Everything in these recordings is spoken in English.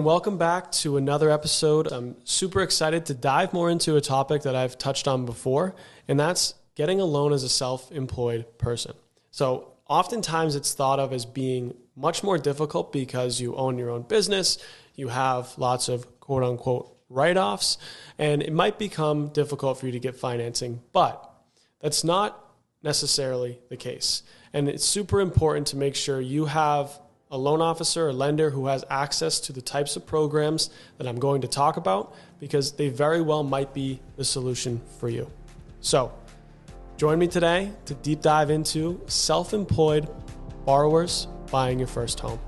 Welcome back to another episode. I'm super excited to dive more into a topic that I've touched on before, and that's getting a loan as a self-employed person. So oftentimes it's thought of as being much more difficult because you own your own business, you have lots of quote unquote write-offs, and it might become difficult for you to get financing, but that's not necessarily the case. And it's super important to make sure you have a loan officer or lender who has access to the types of programs that I'm going to talk about, because they very well might be the solution for you. So join me today to deep dive into self-employed borrowers buying your first home.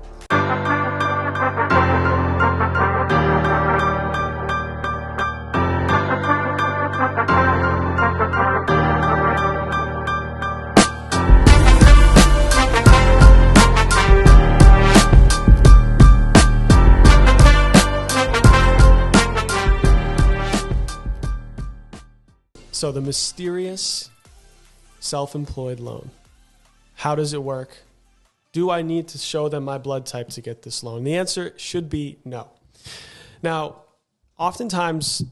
So the mysterious self-employed loan. How does it work? Do I need to show them my blood type to get this loan? The answer should be no. Now, oftentimes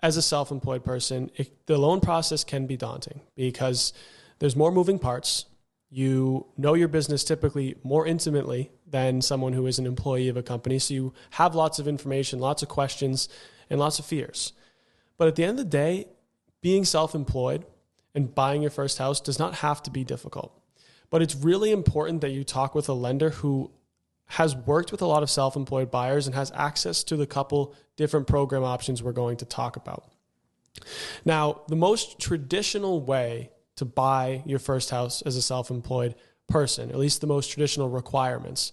as a self-employed person, the loan process can be daunting because there's more moving parts. You know your business typically more intimately than someone who is an employee of a company. So you have lots of information, lots of questions, and lots of fears. But at the end of the day, being self-employed and buying your first house does not have to be difficult. But it's really important that you talk with a lender who has worked with a lot of self-employed buyers and has access to the couple different program options we're going to talk about. Now, the most traditional way to buy your first house as a self-employed person, at least the most traditional requirements,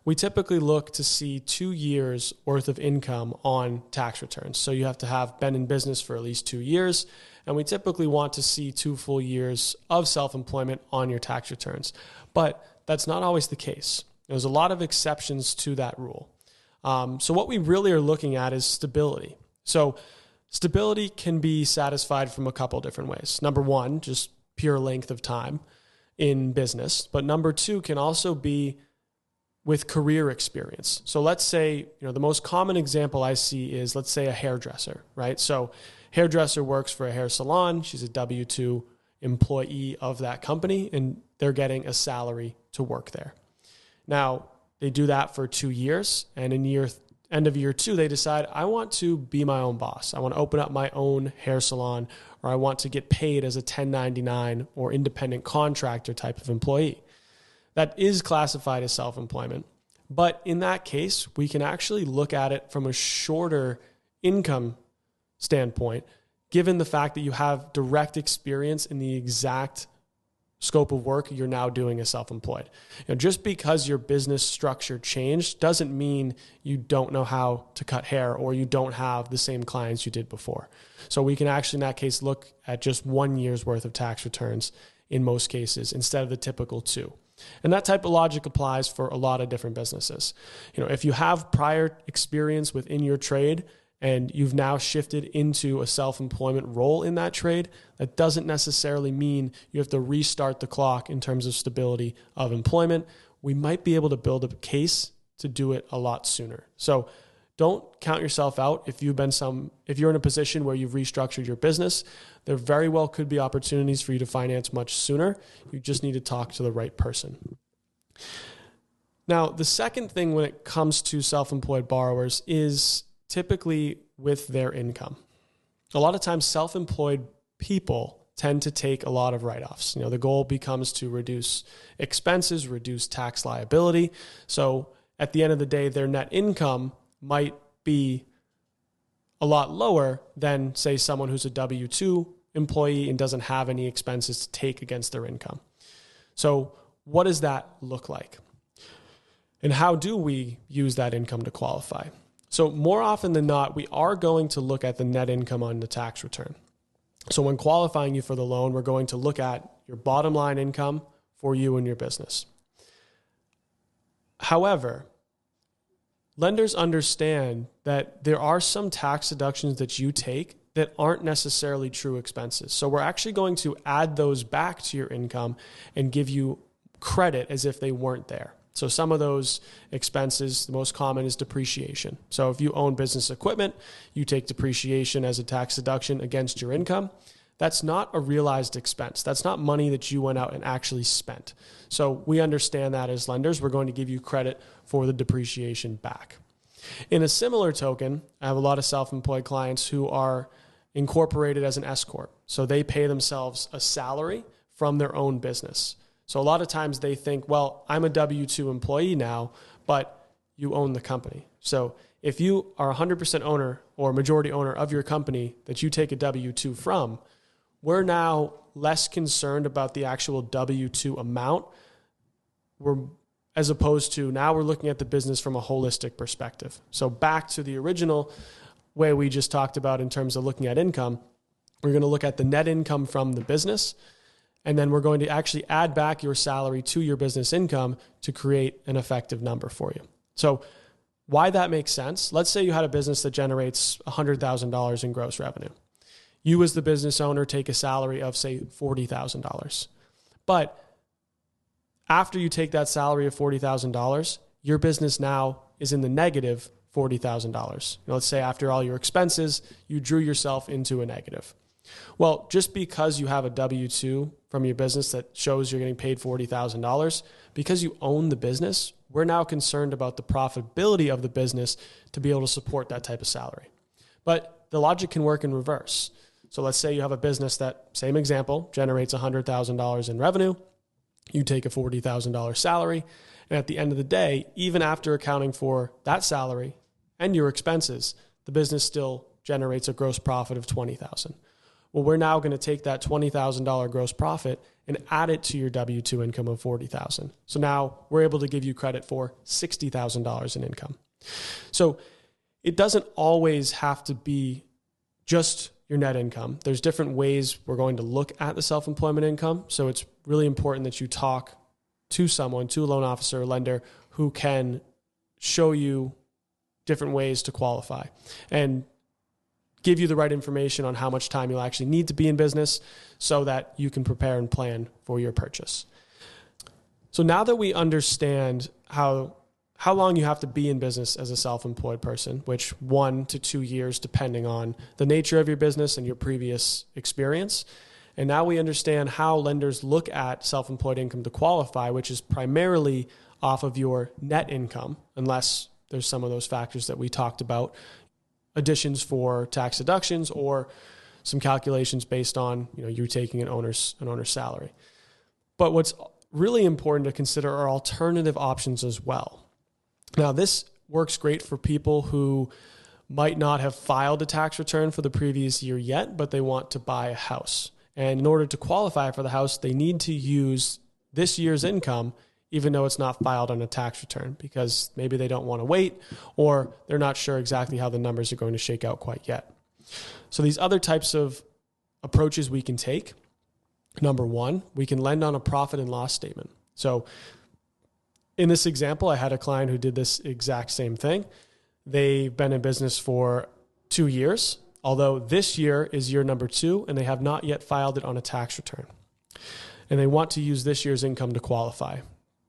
we typically look to see 2 years worth of income on tax returns. So you have to have been in business for at least 2 years, and we typically want to see 2 full years of self-employment on your tax returns. But that's not always the case. There's a lot of exceptions to that rule. So what we really are looking at is stability. So stability can be satisfied from a couple different ways. Number one, just pure length of time in business. But number two can also be with career experience. So let's say, the most common example I see is, let's say, a hairdresser, right? So hairdresser works for a hair salon. She's a W-2 employee of that company, and they're getting a salary to work there. Now, they do that for 2 years, and in end of year 2, they decide, I want to be my own boss. I want to open up my own hair salon, or I want to get paid as a 1099 or independent contractor type of employee. That is classified as self-employment. But in that case, we can actually look at it from a shorter income standpoint, given the fact that you have direct experience in the exact scope of work you're now doing as self-employed. Just because your business structure changed doesn't mean you don't know how to cut hair or you don't have the same clients you did before. So we can actually, in that case, look at just 1 year's worth of tax returns in most cases instead of the typical 2. And that type of logic applies for a lot of different businesses. If you have prior experience within your trade and you've now shifted into a self-employment role in that trade, that doesn't necessarily mean you have to restart the clock in terms of stability of employment. We might be able to build a case to do it a lot sooner. So don't count yourself out if you're in a position where you've restructured your business. There very well could be opportunities for you to finance much sooner. You just need to talk to the right person. Now, the second thing when it comes to self-employed borrowers is typically with their income. A lot of times self-employed people tend to take a lot of write-offs. The goal becomes to reduce expenses, reduce tax liability. So at the end of the day, their net income might be a lot lower than, say, someone who's a W-2 employee and doesn't have any expenses to take against their income. So what does that look like? And how do we use that income to qualify? So more often than not, we are going to look at the net income on the tax return. So when qualifying you for the loan, we're going to look at your bottom line income for you and your business. However, lenders understand that there are some tax deductions that you take that aren't necessarily true expenses. So we're actually going to add those back to your income and give you credit as if they weren't there. So some of those expenses, the most common is depreciation. So if you own business equipment, you take depreciation as a tax deduction against your income. That's not a realized expense. That's not money that you went out and actually spent. So we understand that as lenders, we're going to give you credit for the depreciation back. In a similar token, I have a lot of self-employed clients who are incorporated as an S corp. So they pay themselves a salary from their own business. So a lot of times they think, well, I'm a W-2 employee now, but you own the company. So if you are 100% owner or majority owner of your company that you take a W-2 from, we're now less concerned about the actual W-2 amount. As opposed to now we're looking at the business from a holistic perspective. So back to the original way we just talked about in terms of looking at income, we're going to look at the net income from the business. And then we're going to actually add back your salary to your business income to create an effective number for you. So why that makes sense? Let's say you had a business that generates $100,000 in gross revenue. You as the business owner take a salary of, say, $40,000. But after you take that salary of $40,000, your business now is in the negative $40,000. Let's say after all your expenses, you drew yourself into a negative. Well, just because you have a W-2 from your business that shows you're getting paid $40,000, because you own the business, we're now concerned about the profitability of the business to be able to support that type of salary. But the logic can work in reverse. So let's say you have a business that, same example, generates $100,000 in revenue. You take a $40,000 salary. And at the end of the day, even after accounting for that salary and your expenses, the business still generates a gross profit of $20,000. Well, we're now going to take that $20,000 gross profit and add it to your W-2 income of $40,000. So now we're able to give you credit for $60,000 in income. So it doesn't always have to be just your net income. There's different ways we're going to look at the self-employment income. So it's really important that you talk to someone, to a loan officer or lender who can show you different ways to qualify and give you the right information on how much time you'll actually need to be in business so that you can prepare and plan for your purchase. So now that we understand how long you have to be in business as a self-employed person, which 1 to 2 years, depending on the nature of your business and your previous experience. And now we understand how lenders look at self-employed income to qualify, which is primarily off of your net income, unless there's some of those factors that we talked about, additions for tax deductions or some calculations based on, you taking an owner's salary. But what's really important to consider are alternative options as well. Now, this works great for people who might not have filed a tax return for the previous year yet, but they want to buy a house. And in order to qualify for the house, they need to use this year's income, even though it's not filed on a tax return, because maybe they don't want to wait or they're not sure exactly how the numbers are going to shake out quite yet. So these other types of approaches we can take. Number one, we can lend on a profit and loss statement. So in this example, I had a client who did this exact same thing. They've been in business for 2 years, although this year is year number 2, and they have not yet filed it on a tax return. And they want to use this year's income to qualify.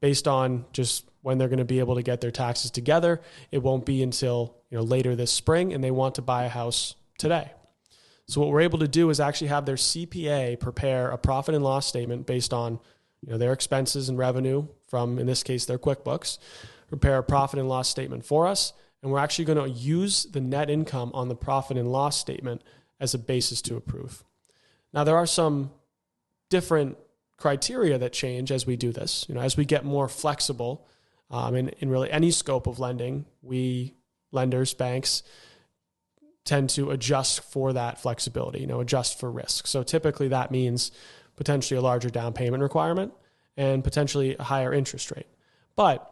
Based on just when they're going to be able to get their taxes together, it won't be until later this spring, and they want to buy a house today. So what we're able to do is actually have their CPA prepare a profit and loss statement based on their expenses and revenue from, in this case, their QuickBooks, prepare a profit and loss statement for us. And we're actually going to use the net income on the profit and loss statement as a basis to approve. Now, there are some different criteria that change as we do this. As we get more flexible in really any scope of lending, we lenders, banks, tend to adjust for that flexibility, adjust for risk. So typically that means potentially a larger down payment requirement and potentially a higher interest rate. But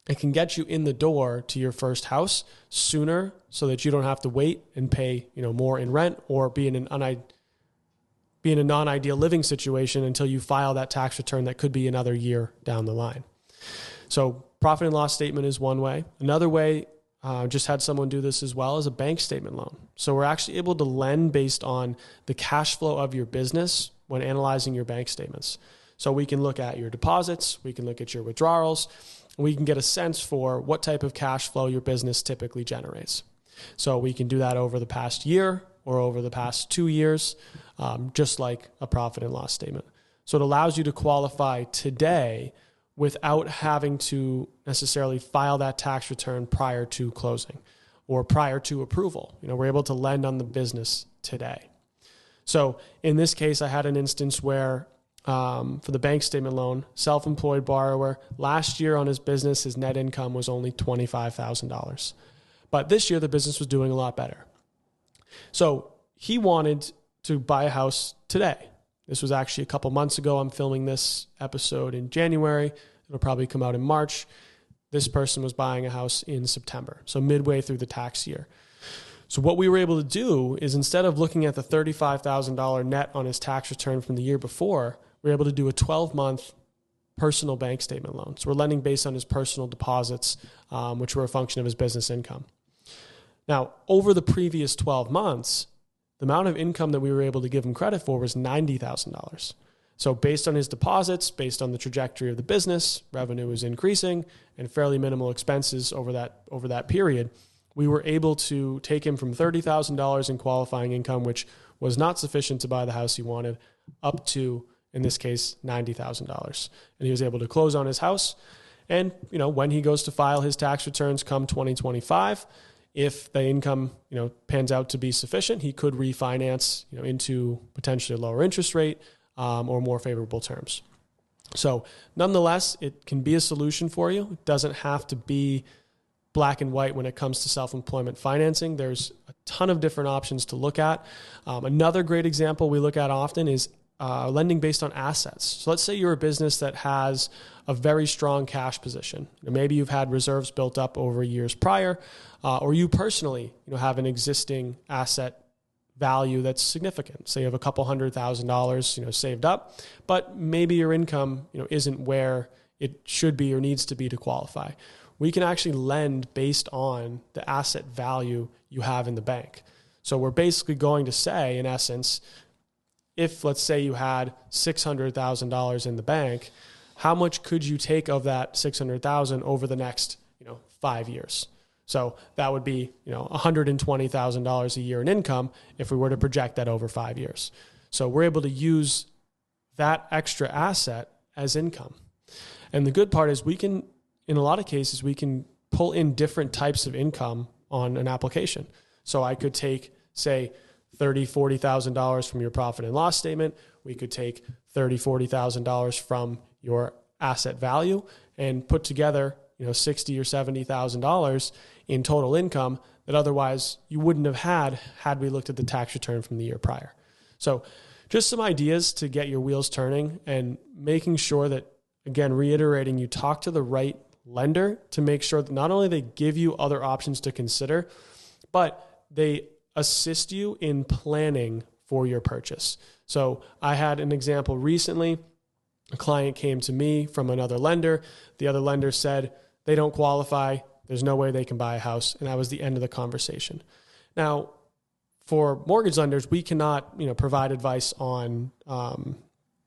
it can get you in the door to your first house sooner so that you don't have to wait and pay, more in rent or be in a non-ideal living situation until you file that tax return that could be another year down the line. So profit and loss statement is one way. Another way, just had someone do this as well, is a bank statement loan. So we're actually able to lend based on the cash flow of your business when analyzing your bank statements. So we can look at your deposits, we can look at your withdrawals, we can get a sense for what type of cash flow your business typically generates. So we can do that over the past year or over the past 2 years, just like a profit and loss statement. So it allows you to qualify today without having to necessarily file that tax return prior to closing or prior to approval. We're able to lend on the business today. So in this case, I had an instance where for the bank statement loan, self-employed borrower, last year on his business, his net income was only $25,000. But this year, the business was doing a lot better. So he wanted to buy a house today. This was actually a couple months ago. I'm filming this episode in January. It'll probably come out in March. This person was buying a house in September, so midway through the tax year. So what we were able to do is, instead of looking at the $35,000 net on his tax return from the year before, we were able to do a 12-month personal bank statement loan. So we're lending based on his personal deposits, which were a function of his business income. Now, over the previous 12 months, the amount of income that we were able to give him credit for was $90,000. So based on his deposits, based on the trajectory of the business, revenue was increasing and fairly minimal expenses over that period, we were able to take him from $30,000 in qualifying income, which was not sufficient to buy the house he wanted, up to, in this case, $90,000. And he was able to close on his house. And, when he goes to file his tax returns come 2025, if the income, pans out to be sufficient, he could refinance, into potentially a lower interest rate or more favorable terms. So nonetheless, it can be a solution for you. It doesn't have to be black and white when it comes to self-employment financing. There's a ton of different options to look at. Another great example we look at often is lending based on assets. So let's say you're a business that has a very strong cash position. Maybe you've had reserves built up over years prior, or you personally, have an existing asset value that's significant. Say you have a couple $100,000, saved up, but maybe your income, isn't where it should be or needs to be to qualify. We can actually lend based on the asset value you have in the bank. So we're basically going to say, in essence, if let's say you had $600,000 in the bank, how much could you take of that $600,000 over the next, 5 years? So that would be, $120,000 a year in income if we were to project that over 5 years. So we're able to use that extra asset as income. And the good part is in a lot of cases, we can pull in different types of income on an application. So I could take, say, $30,000, $40,000 from your profit and loss statement. We could take $30,000, $40,000 from your asset value and put together, $60,000 or $70,000 in total income that otherwise you wouldn't have had we looked at the tax return from the year prior. So just some ideas to get your wheels turning and making sure that, again, reiterating, you talk to the right lender to make sure that not only they give you other options to consider, but they assist you in planning for your purchase. So I had an example recently. A client came to me from another lender. The other lender said they don't qualify. There's no way they can buy a house. And that was the end of the conversation. Now, for mortgage lenders, we cannot, provide advice on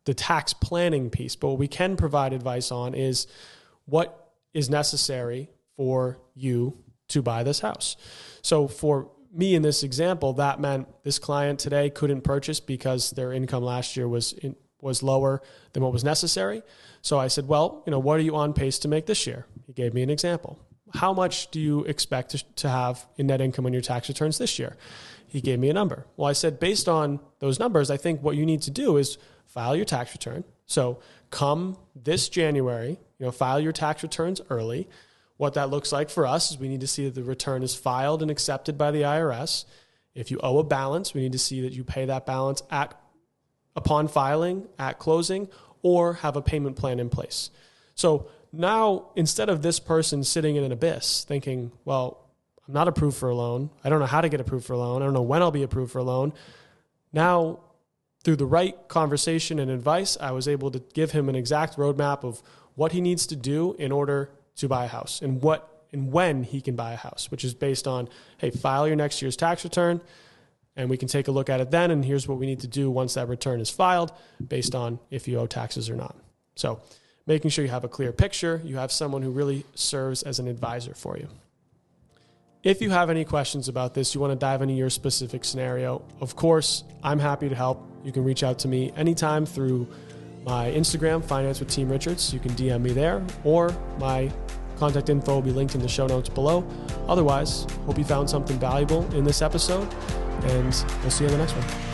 the tax planning piece, but what we can provide advice on is what is necessary for you to buy this house. So for me in this example, that meant this client today couldn't purchase because their income last year was lower than what was necessary. So I said, well, what are you on pace to make this year? He gave me an example. How much do you expect to have in net income on your tax returns this year? He gave me a number. Well, I said, based on those numbers, I think what you need to do is file your tax return. So come this January, file your tax returns early. What that looks like for us is we need to see that the return is filed and accepted by the IRS. If you owe a balance, we need to see that you pay that balance upon filing, at closing, or have a payment plan in place. So now, instead of this person sitting in an abyss thinking, well, I'm not approved for a loan. I don't know how to get approved for a loan. I don't know when I'll be approved for a loan. Now, through the right conversation and advice, I was able to give him an exact roadmap of what he needs to do in order to buy a house and when he can buy a house, which is based on, hey, file your next year's tax return, and we can take a look at it then, and here's what we need to do once that return is filed based on if you owe taxes or not. So making sure you have a clear picture, you have someone who really serves as an advisor for you. If you have any questions about this, you want to dive into your specific scenario, of course, I'm happy to help. You can reach out to me anytime through my Instagram, Finance with Team Richards. You can DM me there, or my contact info will be linked in the show notes below. Otherwise, hope you found something valuable in this episode, and we'll see you in the next one.